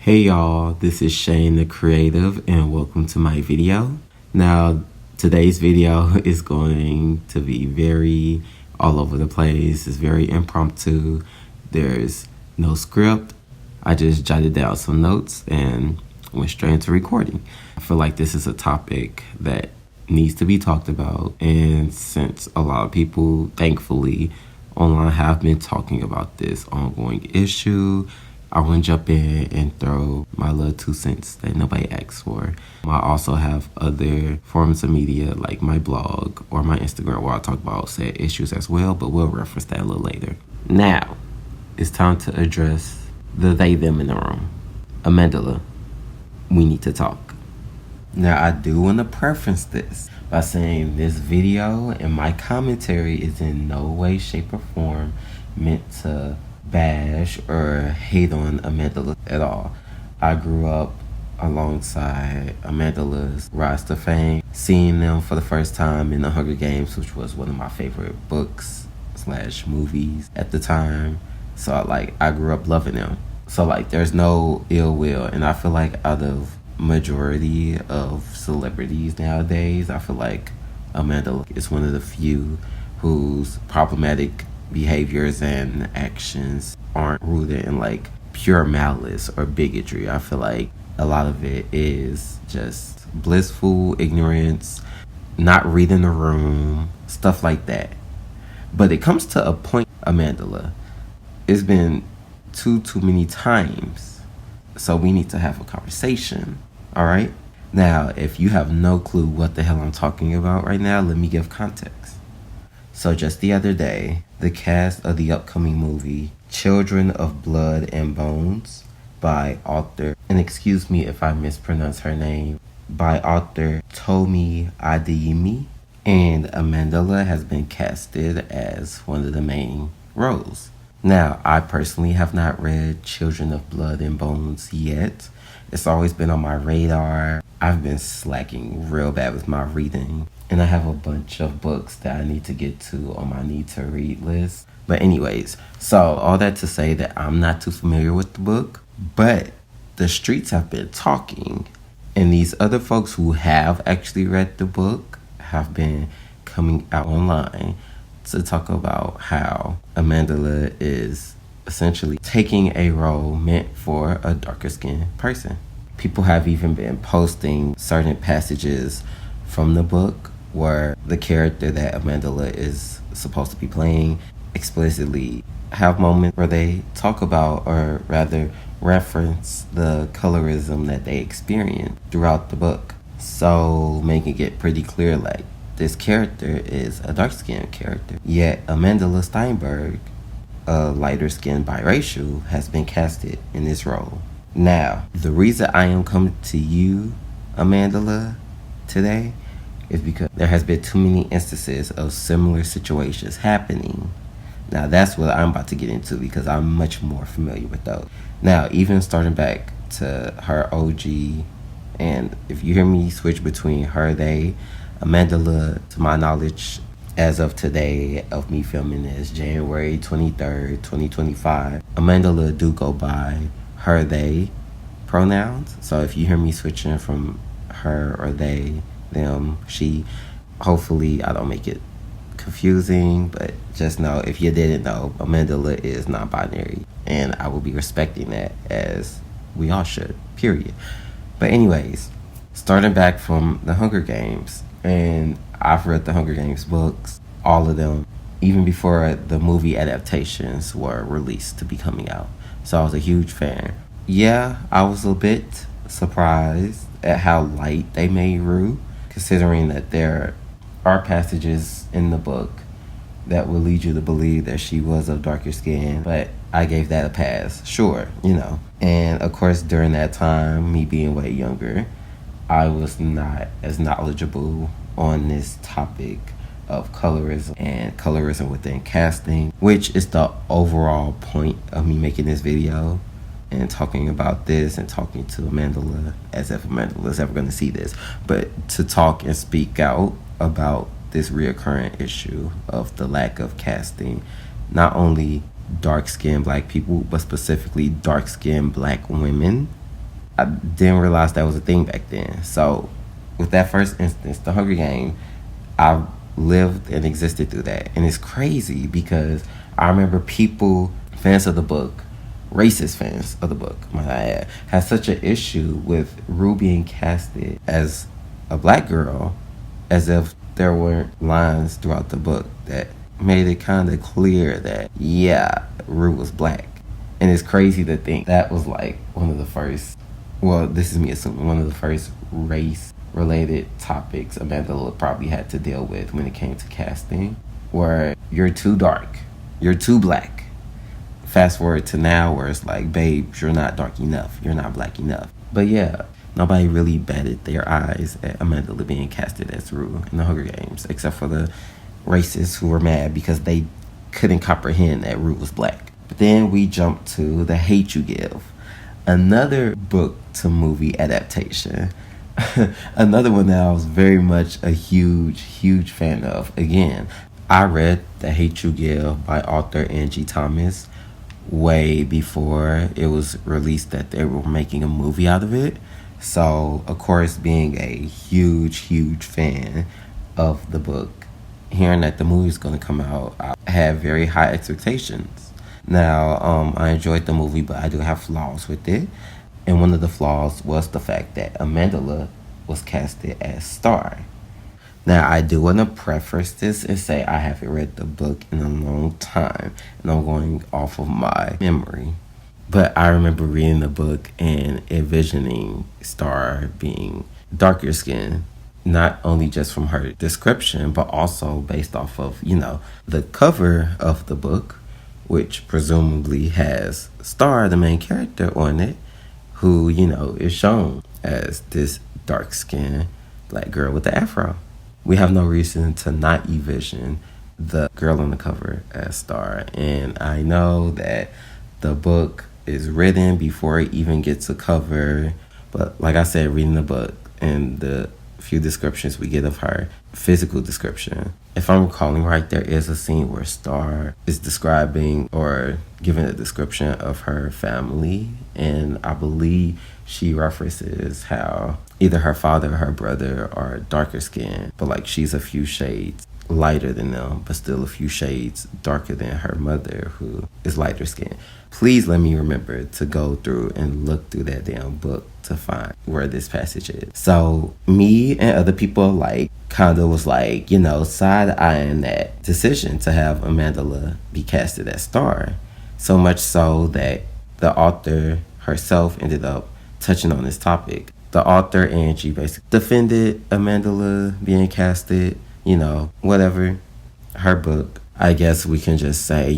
Hey y'all, this is Shane the Creative and welcome to my video. Now, today's video is going to be very all over the place. It's very impromptu. There's no script. I just jotted down some notes and went straight into recording. I feel like this is a topic that needs to be talked about, and since a lot of people, thankfully, online have been talking about this ongoing issue, I want to jump in and throw my little 2 cents that nobody asked for. I also have other forms of media like my blog or my Instagram where I talk about said issues as well, but we'll reference that a little later. Now, it's time to address the they, them in the room. Amandla, we need to talk. Now, I do want to preference this by saying this video and my commentary is in no way, shape, or form meant to bash or hate on Amandla at all. I grew up alongside Amandla's rise to fame, seeing them for the first time in The Hunger Games, which was one of my favorite books / movies at the time. So I grew up loving them. So there's no ill will, and I feel like out of majority of celebrities nowadays, I feel like Amandla is one of the few whose problematic behaviors and actions aren't rooted in pure malice or bigotry. I feel like a lot of it is just blissful ignorance, not reading the room, stuff like that. But it comes to a point, Amandla, it's been too many times, so we need to have a conversation. All right? Now, if you have no clue what the hell I'm talking about right now, let me give context. So just the other day, the cast of the upcoming movie Children of Blood and Bones by author, and excuse me if I mispronounce her name, by author Tomi Adeyemi, and Amandla has been casted as one of the main roles. Now, I personally have not read Children of Blood and Bones yet. It's always been on my radar. I've been slacking real bad with my reading, and I have a bunch of books that I need to get to on my need to read list. But anyways, so all that to say that I'm not too familiar with the book, but the streets have been talking, and these other folks who have actually read the book have been coming out online to talk about how Amandla is essentially taking a role meant for a darker skinned person. People have even been posting certain passages from the book where the character that Amandla is supposed to be playing explicitly have moments where they talk about, or rather reference, the colorism that they experience throughout the book. So making it pretty clear this character is a dark-skinned character. Yet Amandla Stenberg, a lighter-skinned biracial, has been casted in this role. Now, the reason I am coming to you, Amandla, today is because there has been too many instances of similar situations happening. Now, that's what I'm about to get into because I'm much more familiar with those. Now, even starting back to her OG, and if you hear me switch between her, they, Amandla, to my knowledge, as of today of me filming this, January 23rd, 2025, Amandla do go by her, they pronouns. So if you hear me switching from her or they, them, she, hopefully I don't make it confusing, but just know, if you didn't know, Amandla is non-binary, and I will be respecting that, as we all should, period. But anyways, starting back from The Hunger Games, and I've read the Hunger Games books, all of them, even before the movie adaptations were released to be coming out. So I was a huge fan. Yeah, I was a bit surprised at how light they made Rue, considering that there are passages in the book that will lead you to believe that she was of darker skin, but I gave that a pass, sure, And of course, during that time, me being way younger, I was not as knowledgeable on this topic of colorism and colorism within casting, which is the overall point of me making this video and talking about this and talking to Amandla, as if Amandla is ever going to see this, but to talk and speak out about this reoccurring issue of the lack of casting, not only dark-skinned black people, but specifically dark-skinned black women I didn't realize that was a thing back then. So, with that first instance, the Hunger Game, I lived and existed through that. And it's crazy because I remember people, fans of the book, racist fans of the book, might I add, had such an issue with Rue being casted as a black girl as if there weren't lines throughout the book that made it kind of clear that, yeah, Rue was black. And it's crazy to think that was like one of the first, well, this is me assuming, one of the first race-related topics Amandla probably had to deal with when it came to casting, where you're too dark, you're too black. Fast forward to now where it's like, babe, you're not dark enough, you're not black enough. But yeah, nobody really batted their eyes at Amandla being casted as Rue in the Hunger Games, except for the racists who were mad because they couldn't comprehend that Rue was black. But then we jump to The Hate You Give, another book to movie adaptation. Another one that I was very much a huge fan of. Again, I read The Hate You Give by author Angie Thomas way before it was released that they were making a movie out of it. So, of course, being a huge fan of the book, hearing that the movie is going to come out, I had very high expectations. Now, I enjoyed the movie, but I do have flaws with it. And one of the flaws was the fact that Amandla was casted as Star. Now, I do want to preface this and say I haven't read the book in a long time, and I'm going off of my memory. But I remember reading the book and envisioning Star being darker skinned, not only just from her description, but also based off of, the cover of the book, which presumably has Star, the main character, on it, who, is shown as this dark-skinned black girl with the afro. We have no reason to not envision the girl on the cover as Star. And I know that the book is written before it even gets a cover. But like I said, reading the book and the few descriptions we get of her, physical description, if I'm recalling right, there is a scene where Star is describing or giving a description of her family. And I believe she references how either her father or her brother are darker skinned, but like she's a few shades lighter than them, but still a few shades darker than her mother, who is lighter skinned. Please let me remember to go through and look through that damn book to find where this passage is. So me and other people alike kind of was like, side-eyeing that decision to have Amandla be casted as Star. So much so that the author herself ended up touching on this topic. The author, Angie, basically defended Amandla being casted, whatever. Her book, I guess we can just say,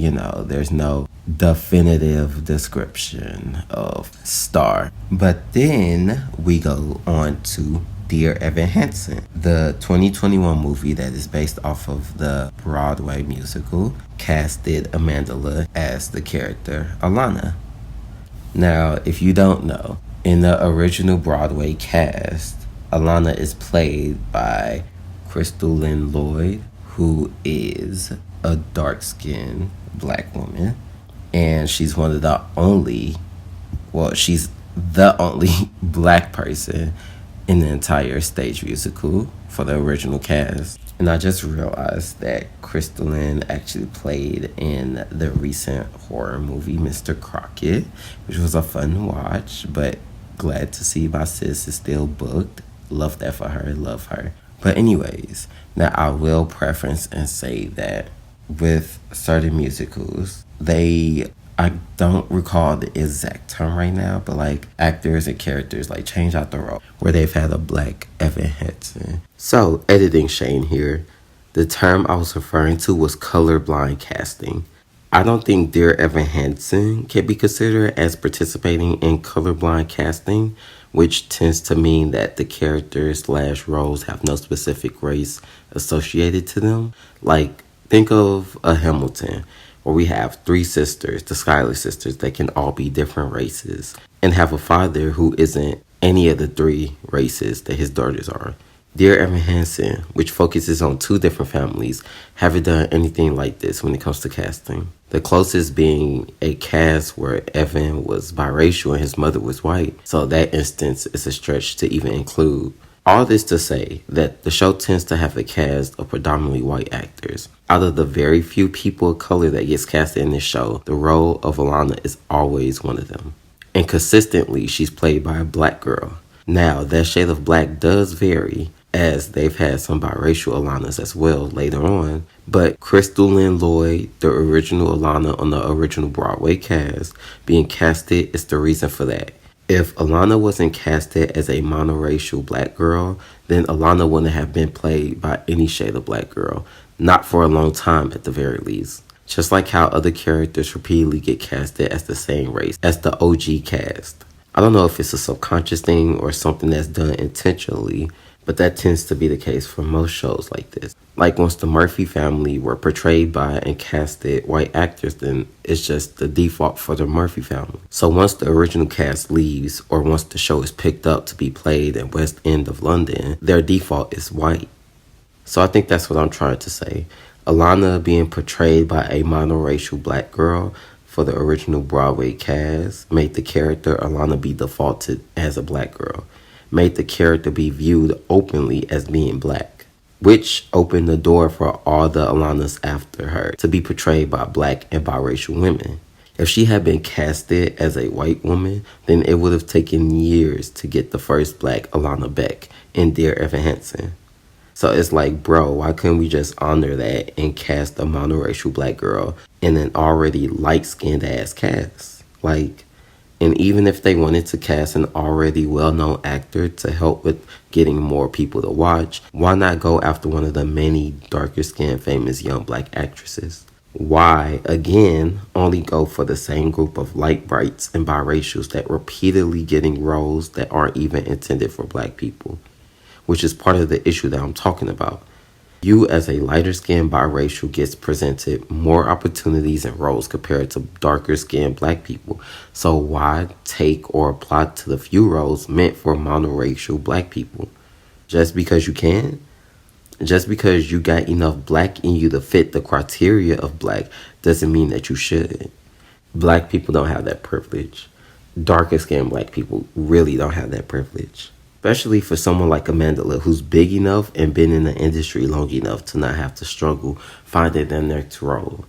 there's no definitive description of Star. But then we go on to Dear Evan Hansen, the 2021 movie that is based off of the Broadway musical, casted Amandla as the character Alana. Now, if you don't know, in the original Broadway cast, Alana is played by Crystal Lynn Lloyd, who is a dark-skinned black woman. And she's one of the only, she's the only black person in the entire stage musical for the original cast. And I just realized that Crystal Lynn actually played in the recent horror movie, Mr. Crockett, which was a fun watch, but glad to see my sis is still booked. Love that for her, love her. But anyways, now I will preference and say that with certain musicals, I don't recall the exact term right now, but like actors and characters like change out the role where they've had a black Evan Hansen. So, editing Shane here, the term I was referring to was colorblind casting. I don't think Dear Evan Hansen can be considered as participating in colorblind casting, which tends to mean that the characters/roles have no specific race associated to them. Like, think of a Hamilton, where we have three sisters, the Schuyler sisters, that can all be different races, and have a father who isn't any of the three races that his daughters are. Dear Evan Hansen, which focuses on two different families, haven't done anything like this when it comes to casting. The closest being a cast where Evan was biracial and his mother was white, so that instance is a stretch to even include. All this to say that the show tends to have a cast of predominantly white actors. Out of the very few people of color that gets casted in this show, the role of Alana is always one of them. And consistently, she's played by a black girl. Now, that shade of black does vary, as they've had some biracial Alanas as well later on, but Crystal Lynn Lloyd, the original Alana on the original Broadway cast, being casted is the reason for that. If Alana wasn't casted as a monoracial black girl, then Alana wouldn't have been played by any shade of black girl, not for a long time at the very least. Just like how other characters repeatedly get casted as the same race as the OG cast. I don't know if it's a subconscious thing or something that's done intentionally, but that tends to be the case for most shows like this. Like once the Murphy family were portrayed by and casted white actors, then it's just the default for the Murphy family. So once the original cast leaves, or once the show is picked up to be played at West End of London, their default is white. So I think that's what I'm trying to say. Alana being portrayed by a monoracial black girl for the original Broadway cast made the character Alana be defaulted as a black girl. Made the character be viewed openly as being black, which opened the door for all the Alanas after her to be portrayed by black and biracial women. If she had been casted as a white woman, then it would have taken years to get the first black Alana Beck in Dear Evan Hansen. So it's like, bro, why couldn't we just honor that and cast a monoracial black girl in an already light-skinned ass cast? Like, and even if they wanted to cast an already well-known actor to help with getting more people to watch, why not go after one of the many darker-skinned famous young black actresses? Why, again, only go for the same group of light brights and biracials that repeatedly getting roles that aren't even intended for black people? Which is part of the issue that I'm talking about. You as a lighter-skinned biracial gets presented more opportunities and roles compared to darker-skinned black people. So why take or apply to the few roles meant for monoracial black people? Just because you can? Just because you got enough black in you to fit the criteria of black doesn't mean that you should. Black people don't have that privilege. Darker-skinned black people really don't have that privilege. Especially for someone like Amandla, who's big enough and been in the industry long enough to not have to struggle finding their next role.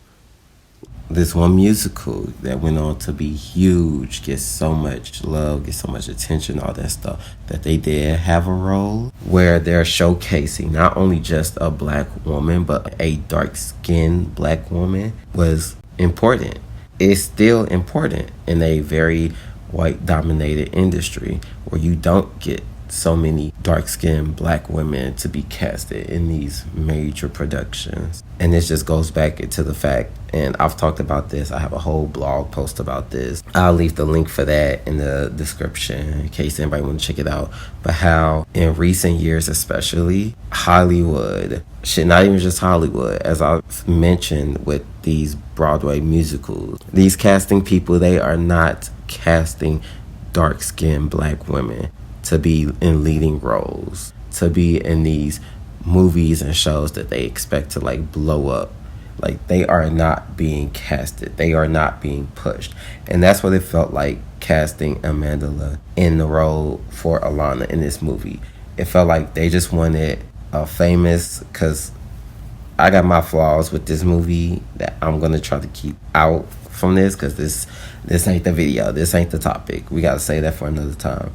This one musical that went on to be huge, gets so much love, gets so much attention, all that stuff, that they did have a role where they're showcasing not only just a black woman, but a dark-skinned black woman was important. It's still important in a very white-dominated industry where you don't get so many dark-skinned black women to be casted in these major productions. And this just goes back into the fact, and I've talked about this, I have a whole blog post about this. I'll leave the link for that in the description in case anybody want to check it out. But how in recent years especially, Hollywood, shit, not even just Hollywood, as I've mentioned with these Broadway musicals, these casting people, they are not casting dark-skinned black women to be in leading roles, to be in these movies and shows that they expect to like blow up. Like, they are not being casted. They are not being pushed. And that's what it felt like casting Amandla in the role for Alana in this movie. It felt like they just wanted a famous, because I got my flaws with this movie that I'm going to try to keep out from this, because this ain't the video. This ain't the topic. We got to say that for another time.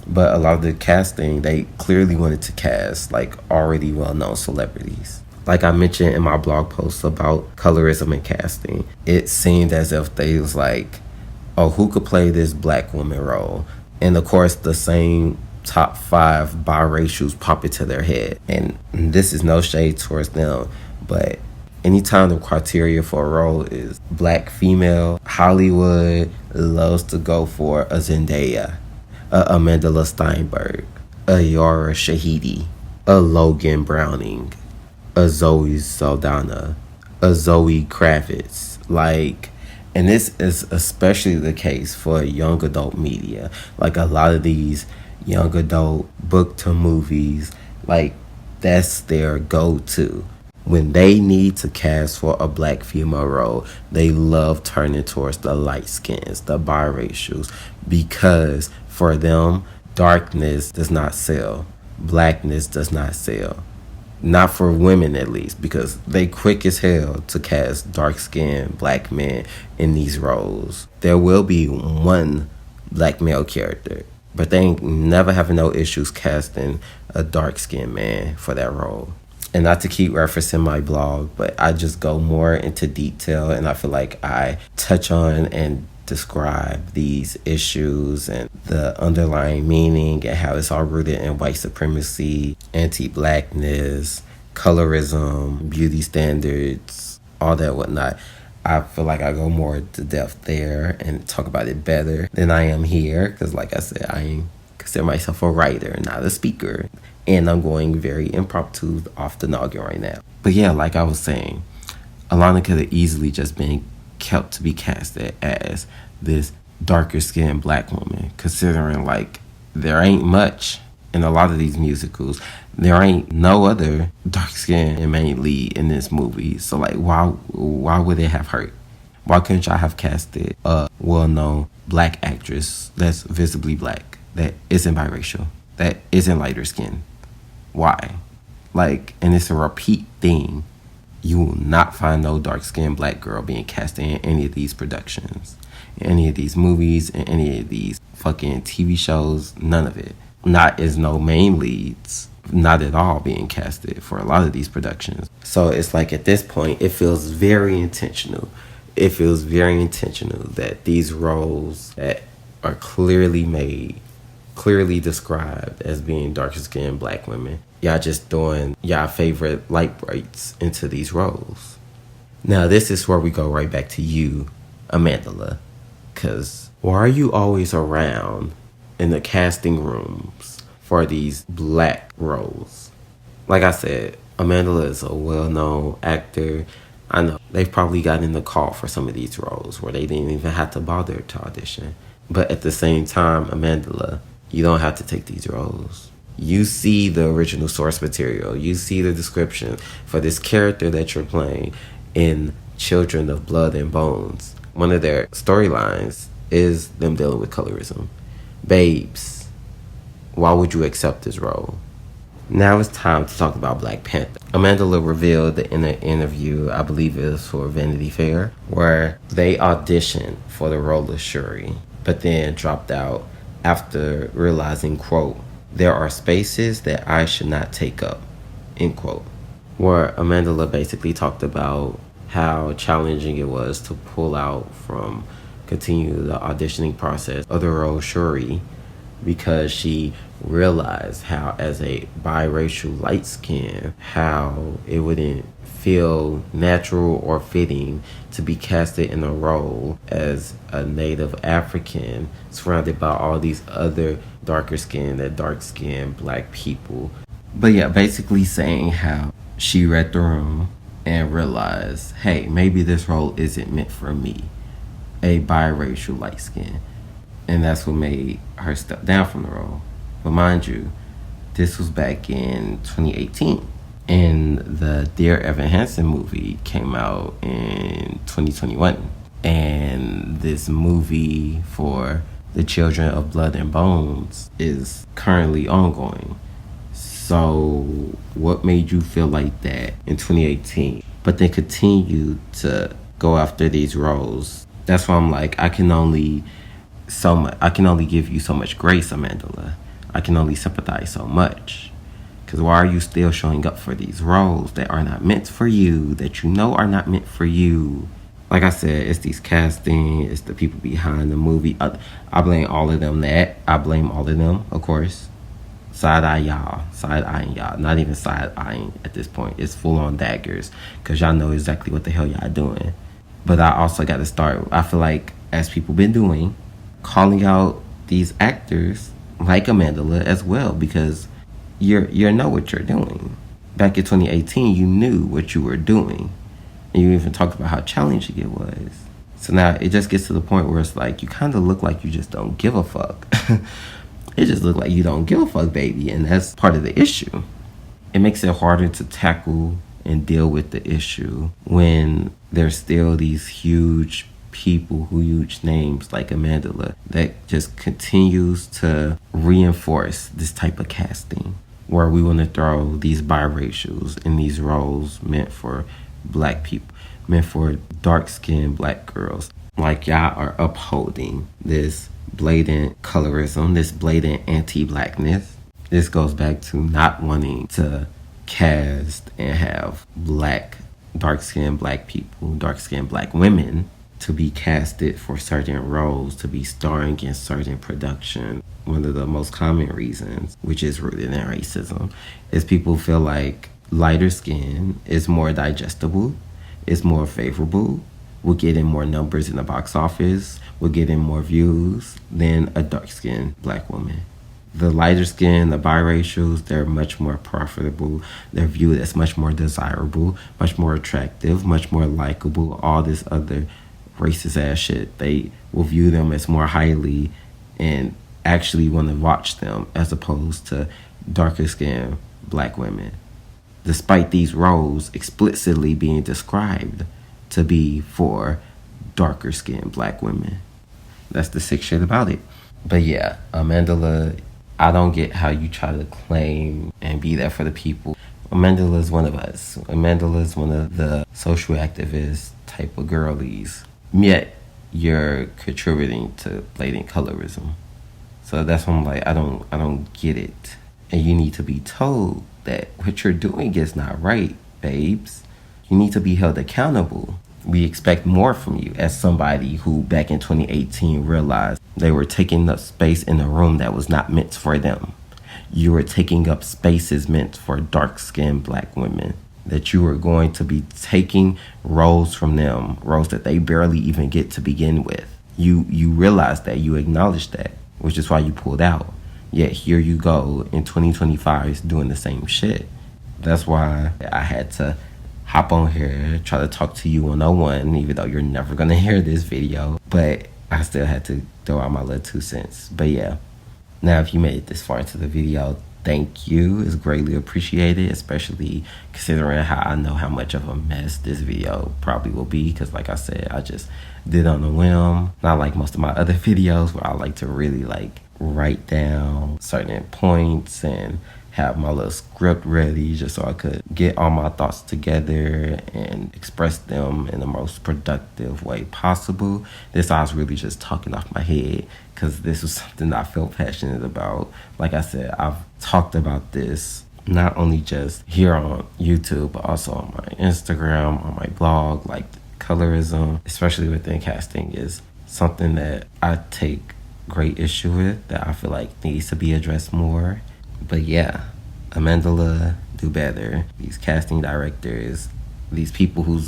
But a lot of the casting, they clearly wanted to cast like already well-known celebrities. Like I mentioned in my blog post about colorism and casting, it seemed as if they was like, oh, who could play this black woman role? And of course, the same top 5 biracials pop into their head. And this is no shade towards them, but anytime the criteria for a role is black female, Hollywood loves to go for a Zendaya, a Amandla Stenberg, a Yara Shahidi, a Logan Browning, a Zoe Saldana, a Zoe Kravitz. Like, and this is especially the case for young adult media. Like, a lot of these young adult book to movies, Like, that's their go-to. When they need to cast for a black female role, they love turning towards the light skins, the biracials, because for them, darkness does not sell. Blackness does not sell. Not for women, at least, because they quick as hell to cast dark-skinned black men in these roles. There will be one black male character, but they ain't never having no issues casting a dark-skinned man for that role. And not to keep referencing my blog, but I just go more into detail, and I feel like I touch on and describe these issues and the underlying meaning and how it's all rooted in white supremacy, anti-blackness, colorism, beauty standards, all that whatnot. I feel like I go more into depth there and talk about it better than I am here, because like I said, I consider myself a writer, not a speaker. And I'm going very impromptu off the noggin right now. But yeah, like I was saying, Alana could have easily just been kept to be casted as this darker skinned black woman, considering like there ain't much in a lot of these musicals. There ain't no other dark skinned main lead in this movie. So like why would it have hurt? Why couldn't y'all have casted a well-known black actress that's visibly black, that isn't biracial, that isn't lighter skinned? Why? Like, and it's a repeat thing. You will not find no dark-skinned black girl being cast in any of these productions, in any of these movies, in any of these fucking TV shows. None of it. Not as no main leads. Not at all being casted for a lot of these productions. So it's like at this point, it feels very intentional. It feels very intentional that these roles that are clearly made, clearly described as being darker skinned black women, y'all just throwing y'all favorite light brights into these roles. Now this is where we go right back to you, Amandla, because why are you always around in the casting rooms for these black roles? Like I said, Amandla is a well-known actor. I know they've probably gotten the call for some of these roles where they didn't even have to bother to audition. But at the same time, Amandla, you don't have to take these roles. You see the original source material. You see the description for this character that you're playing in Children of Blood and Bones. One of their storylines is them dealing with colorism. Babes, why would you accept this role? Now it's time to talk about Black Panther. Amandla revealed in an interview, I believe it was for Vanity Fair, where they auditioned for the role of Shuri, but then dropped out after realizing, quote, there are spaces that I should not take up, end quote. Where Amandla basically talked about how challenging it was to pull out from continue the auditioning process of the role Shuri, because she realized how, as a biracial light skin, how it wouldn't feel natural or fitting to be casted in a role as a native African surrounded by all these other darker skinned black people. But yeah, basically saying how she read the room and realized, hey, maybe this role isn't meant for me, a biracial light skin. And that's what made her step down from the role. But mind you, this was back in 2018. And the Dear Evan Hansen movie came out in 2021. And this movie for the Children of Blood and Bones is currently ongoing. So what made you feel like that in 2018, but then continue to go after these roles? That's why I'm like, I can only give you so much grace, Amandla. I can only sympathize so much. Because why are you still showing up for these roles that are not meant for you, that you know are not meant for you? Like I said, it's these casting, it's the people behind the movie. I blame all of them I blame all of them, of course. Side-eyeing y'all. Not even side-eyeing at this point. It's full-on daggers, because y'all know exactly what the hell y'all doing. But I also got to start, I feel like, as people been doing, calling out these actors like Amandla as well, because you know what you're doing. Back in 2018, you knew what you were doing, and you even talked about how challenging it was. So now it just gets to the point where it's like you kind of look like you just don't give a fuck. It just look like you don't give a fuck, baby, and that's part of the issue. it makes it harder to tackle and deal with the issue when there's still these huge people, huge names like Amandla, that just continues to reinforce this type of casting where we want to throw these biracials in these roles meant for black people, meant for dark-skinned black girls. Like, y'all are upholding this blatant colorism, this blatant anti-blackness. This goes back to not wanting to cast and have black, dark-skinned black people, dark-skinned black women to be casted for certain roles, to be starring in certain production. One of the most common reasons, which is rooted in racism, is people feel like lighter skin is more digestible, is more favorable, will get in more numbers in the box office, will get in more views than a dark-skinned black woman. The lighter skin, the biracials, they're much more profitable. They're viewed as much more desirable, much more attractive, much more likable, all this other racist ass shit. They will view them as more highly and actually want to watch them as opposed to darker skinned black women. Despite these roles explicitly being described to be for darker skinned black women. That's the sick shit about it. But yeah, Amandla, I don't get how you try to claim and be there for the people. Amandla is one of us. Amandla is one of the social activist type of girlies. Yet you're contributing to blatant colorism. So that's why I'm like, I don't get it. And you need to be told that what you're doing is not right, babes. You need to be held accountable. We expect more from you as somebody who back in 2018 realized they were taking up space in a room that was not meant for them. You were taking up spaces meant for dark-skinned black women. That you were going to be taking roles from them, roles that they barely even get to begin with. You realized that, you acknowledged that, which is why you pulled out. Yet here you go in 2025 doing the same shit. That's why I had to hop on here, try to talk to you 101, even though you're never gonna hear this video. But I still had to throw out my little 2 cents. But yeah, now if you made it this far into the video, thank you. It's greatly appreciated, especially considering how I know how much of a mess this video probably will be. Because like I said, I just did on a whim. Not like most of my other videos where I like to really like write down certain points and have my little script ready just so I could get all my thoughts together and express them in the most productive way possible. This I was really just talking off my head because this was something I felt passionate about. Like I said, I've talked about this not only just here on YouTube, but also on my Instagram, on my blog. Like, colorism, especially within casting, is something that I take great issue with, that I feel like needs to be addressed more. But yeah, Amandla, do better. These casting directors, these people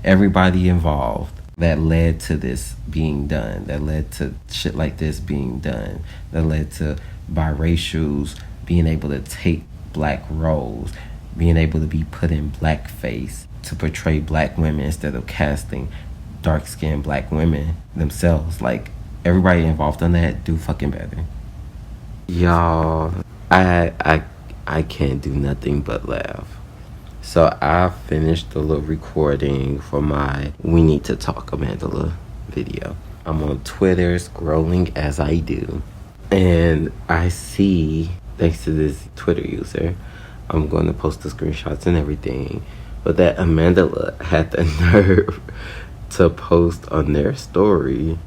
everybody involved that led to this being done, that led to shit like this being done, that led to biracials being able to take black roles, being able to be put in blackface to portray black women instead of casting dark-skinned black women themselves. Like, everybody involved in that, do fucking better. Y'all, I can't do nothing but laugh. So I finished the little recording for my We Need to Talk Amandla video. I'm on Twitter scrolling as I do, and I see, thanks to this Twitter user, I'm going to post the screenshots and everything, but that Amandla had the nerve to post on their story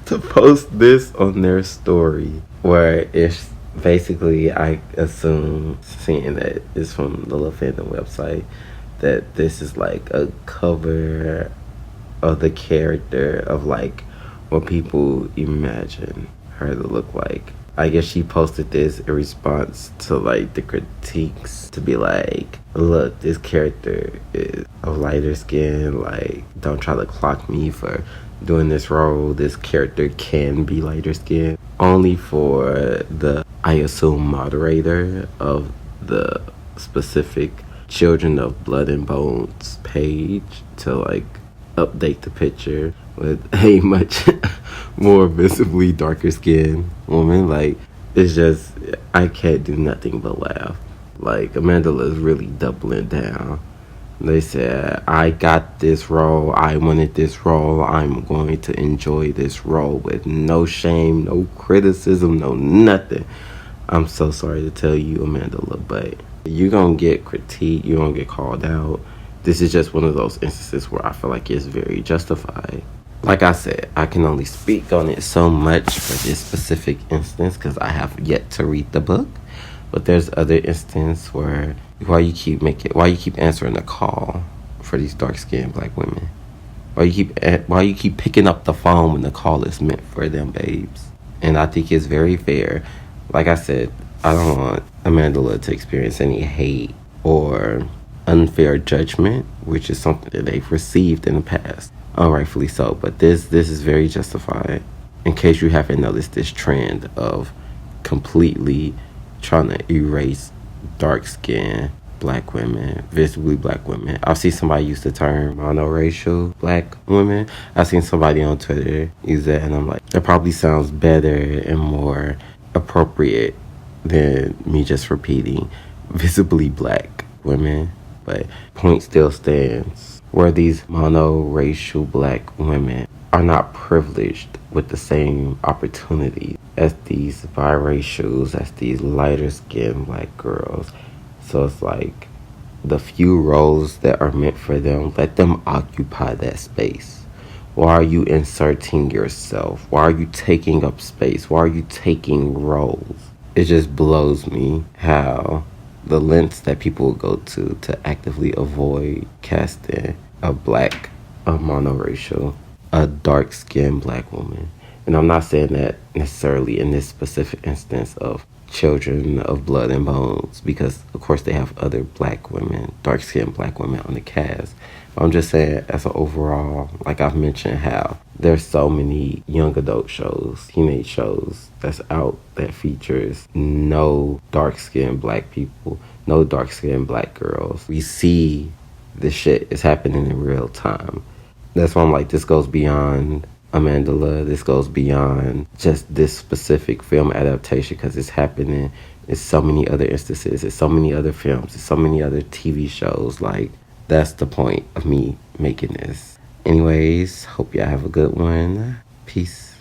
to post this on their story, where it's basically, I assume, seeing that it's from the Love Fandom website, that this is like a cover of the character of like what people imagine her to look like. I guess she posted this in response to like the critiques, to be like, look, this character is of lighter skin, like, don't try to clock me for doing this role. This character can be lighter skin. Only for the, I assume, moderator of the specific Children of Blood and Bones page to like update the picture with a much more visibly darker skinned woman. Like, It's just, I can't do nothing but laugh. Like, Amandla is really doubling down. They said, I got this role, I wanted this role, I'm going to enjoy this role with no shame, no criticism, no nothing. I'm so sorry to tell you, Amandla, but you're going to get critiqued, you're going to get called out. This is just one of those instances where I feel like it's very justified. Like I said, I can only speak on it so much for this specific instance because I have yet to read the book. But there's other instances where why you keep answering the call for these dark-skinned black women? Why you keep picking up the phone when the call is meant for them babes? And I think it's very fair. Like I said, I don't want Amandla to experience any hate or unfair judgment, which is something that they've received in the past. Rightfully so, but this is very justified. In case you haven't noticed this trend of completely trying to erase dark-skinned black women, visibly black women. I've seen somebody use the term monoracial black women. I've seen somebody on Twitter use that, and I'm like, that probably sounds better and more appropriate than me just repeating visibly black women. But point still stands. Where these monoracial black women are not privileged with the same opportunity as these biracials, as these lighter skinned black girls. So it's like the few roles that are meant for them, let them occupy that space. Why are you inserting yourself? Why are you taking up space? Why are you taking roles? It just blows me how the lengths that people will go to actively avoid casting a monoracial, a dark-skinned black woman. And I'm not saying that necessarily in this specific instance of children of blood and bones, because of course they have other black women, dark-skinned black women on the cast. But I'm just saying as an overall, like I've mentioned, how there's so many young adult shows, teenage shows that's out that features no dark-skinned black people, no dark-skinned black girls. We see this shit is happening in real time. That's why I'm like, this goes beyond Amandla. This goes beyond just this specific film adaptation because it's happening in so many other instances. It's so many other films. It's so many other TV shows. Like, that's the point of me making this. Anyways, hope y'all have a good one. Peace.